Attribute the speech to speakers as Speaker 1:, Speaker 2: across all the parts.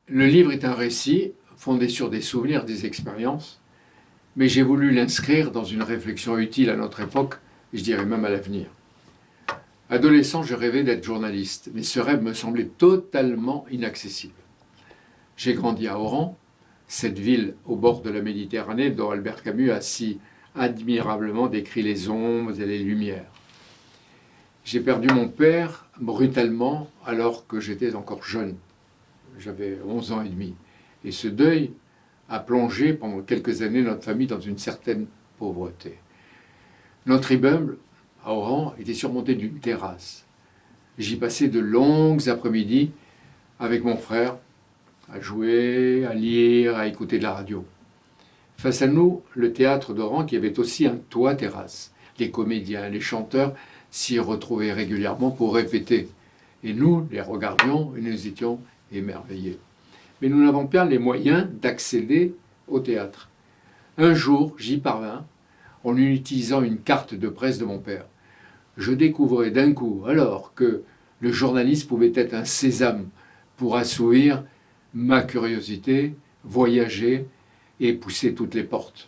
Speaker 1: Le livre est un récit fondé sur des souvenirs, des expériences, mais j'ai voulu l'inscrire dans une réflexion utile à notre époque, et je dirais même à l'avenir. Adolescent, je rêvais d'être journaliste, mais ce rêve me semblait totalement inaccessible. J'ai grandi à Oran, cette ville au bord de la Méditerranée dont Albert Camus a si admirablement décrit les ombres et les lumières. J'ai perdu mon père brutalement alors que j'étais encore jeune. J'avais 11 ans et demi. Et ce deuil a plongé pendant quelques années notre famille dans une certaine pauvreté. Notre immeuble, à Oran, était surmonté d'une terrasse. J'y passais de longues après-midi avec mon frère, à jouer, à lire, à écouter de la radio. Face à nous, le théâtre d'Oran qui avait aussi un toit terrasse. Les comédiens, les chanteurs s'y retrouvaient régulièrement pour répéter. Et nous les regardions et nous étions émerveillés. Mais nous n'avons pas les moyens d'accéder au théâtre. Un jour, j'y parvins en utilisant une carte de presse de mon père. Je découvrais d'un coup alors que le journaliste pouvait être un sésame pour assouvir ma curiosité, voyager et pousser toutes les portes.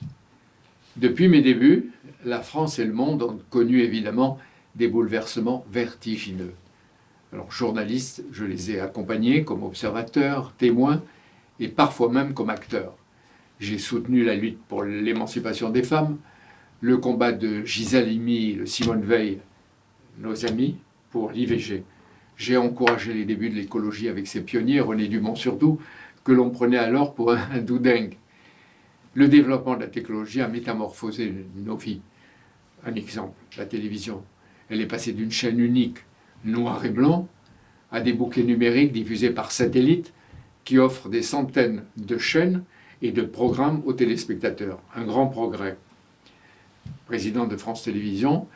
Speaker 1: Depuis mes débuts, la France et le monde ont connu évidemment des bouleversements vertigineux. Alors, journalistes, je les ai accompagnés comme observateurs, témoins et parfois même comme acteurs. J'ai soutenu la lutte pour l'émancipation des femmes, le combat de Gisèle Halimi et de Simone Veil, nos amis, pour l'IVG. J'ai encouragé les débuts de l'écologie avec ses pionniers, René Dumont-Surdoux, que l'on prenait alors pour un doudingue. Le développement de la technologie a métamorphosé nos vies. Un exemple, la télévision. Elle est passée d'une chaîne unique, noir et blanc, à des bouquets numériques diffusés par satellite qui offrent des centaines de chaînes et de programmes aux téléspectateurs. Un grand progrès. Président de France Télévisions,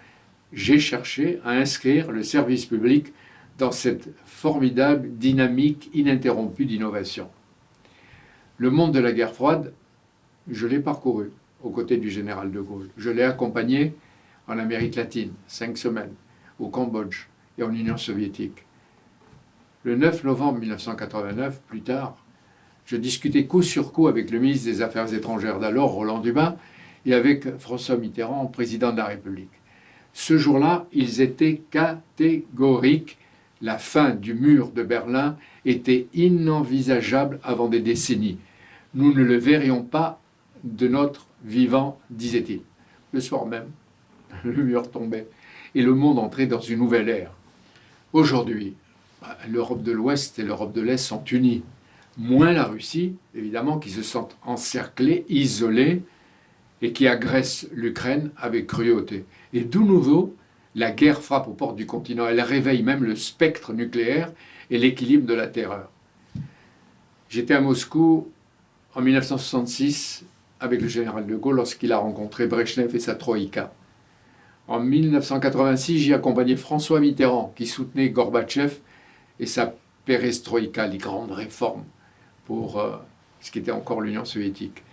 Speaker 1: j'ai cherché à inscrire le service public dans cette formidable dynamique ininterrompue d'innovation. Le monde de la guerre froide, je l'ai parcouru aux côtés du général de Gaulle. Je l'ai accompagné en Amérique latine, 5 semaines, au Cambodge et en Union soviétique. Le 9 novembre 1989, plus tard, je discutais coup sur coup avec le ministre des Affaires étrangères d'alors, Roland Dumas, et avec François Mitterrand, président de la République. Ce jour-là, ils étaient catégoriques. La fin du mur de Berlin était inenvisageable avant des décennies. Nous ne le verrions pas de notre vivant, disait-il. Le soir même, le mur tombait et le monde entrait dans une nouvelle ère. Aujourd'hui, l'Europe de l'Ouest et l'Europe de l'Est sont unies. Moins la Russie, évidemment, qui se sent encerclée, isolée et qui agresse l'Ukraine avec cruauté. Et d'où nouveau, la guerre frappe aux portes du continent. Elle réveille même le spectre nucléaire et l'équilibre de la terreur. J'étais à Moscou en 1966 avec le général de Gaulle lorsqu'il a rencontré Brejnev et sa troïka. En 1986, j'y accompagnais François Mitterrand qui soutenait Gorbatchev et sa perestroïka, les grandes réformes pour ce qui était encore l'Union soviétique.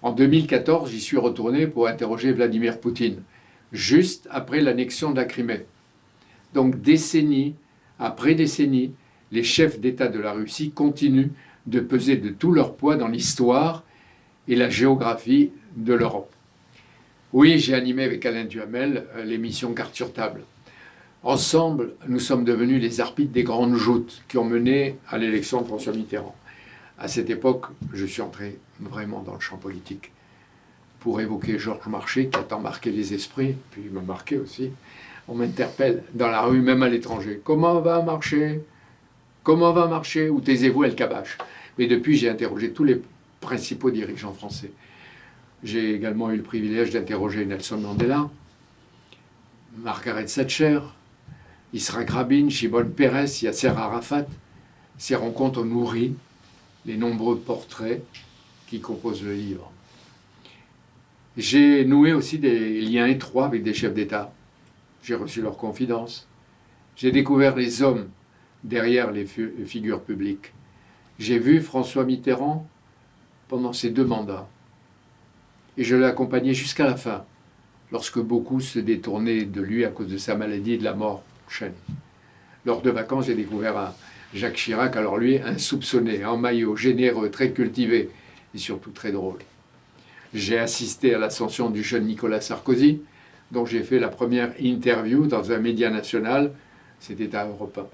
Speaker 1: En 2014, j'y suis retourné pour interroger Vladimir Poutine, juste après l'annexion de la Crimée. Donc décennie après décennie, les chefs d'État de la Russie continuent de peser de tout leur poids dans l'histoire et la géographie de l'Europe. Oui, j'ai animé avec Alain Duhamel l'émission Cartes sur table. Ensemble, nous sommes devenus les arbitres des grandes joutes qui ont mené à l'élection de François Mitterrand. À cette époque, je suis entré vraiment dans le champ politique pour évoquer Georges Marchais, qui a tant marqué les esprits, puis il m'a marqué aussi. On m'interpelle dans la rue, même à l'étranger. Comment va Marchais? Comment va Marchais? Ou taisez-vous, El Kabbach? Mais depuis, j'ai interrogé tous les principaux dirigeants français. J'ai également eu le privilège d'interroger Nelson Mandela, Margaret Thatcher, Yitzhak Rabin, Shimon Peres, Yasser Arafat. Ces rencontres ont nourri les nombreux portraits qui composent le livre. J'ai noué aussi des liens étroits avec des chefs d'État. J'ai reçu leurs confidences. J'ai découvert les hommes derrière les figures publiques. J'ai vu François Mitterrand pendant ses 2 mandats. Et je l'ai accompagné jusqu'à la fin, lorsque beaucoup se détournaient de lui à cause de sa maladie et de la mort prochaine. Lors de vacances, j'ai découvert Jacques Chirac, alors lui, insoupçonné, en maillot, généreux, très cultivé et surtout très drôle. J'ai assisté à l'ascension du jeune Nicolas Sarkozy, dont j'ai fait la première interview dans un média national, c'était à Europe 1.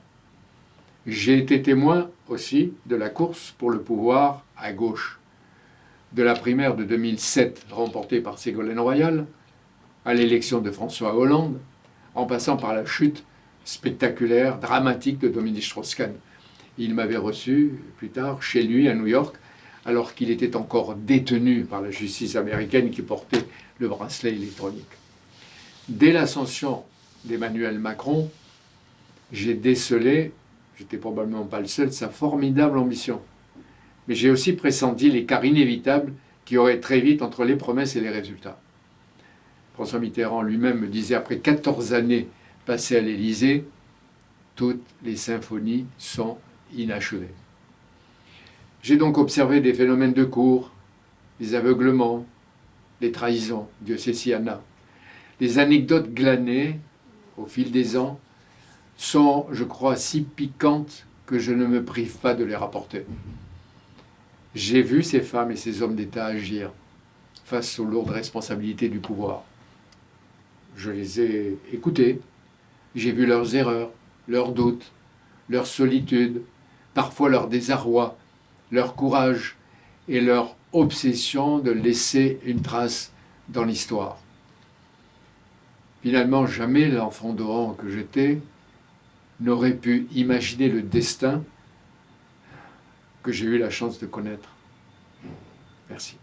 Speaker 1: J'ai été témoin aussi de la course pour le pouvoir à gauche, de la primaire de 2007 remportée par Ségolène Royal, à l'élection de François Hollande, en passant par la chute spectaculaire, dramatique de Dominique Strauss-Kahn. Il m'avait reçu plus tard chez lui à New York, alors qu'il était encore détenu par la justice américaine qui portait le bracelet électronique. Dès l'ascension d'Emmanuel Macron, j'ai décelé, j'étais probablement pas le seul, sa formidable ambition. Mais j'ai aussi pressenti l'écart inévitable qui aurait très vite entre les promesses et les résultats. François Mitterrand lui-même me disait, après 14 années passées à l'Élysée, toutes les symphonies sont inachevées. J'ai donc observé des phénomènes de cour, des aveuglements, des trahisons, Dieu sait s'il y en a. Les anecdotes glanées au fil des ans sont, je crois, si piquantes que je ne me prive pas de les rapporter. J'ai vu ces femmes et ces hommes d'État agir face aux lourdes responsabilités du pouvoir. Je les ai écoutés, j'ai vu leurs erreurs, leurs doutes, leur solitude, parfois leur désarroi, leur courage et leur obsession de laisser une trace dans l'histoire. Finalement, jamais l'enfant d'Oran que j'étais n'aurait pu imaginer le destin que j'ai eu la chance de connaître. Merci.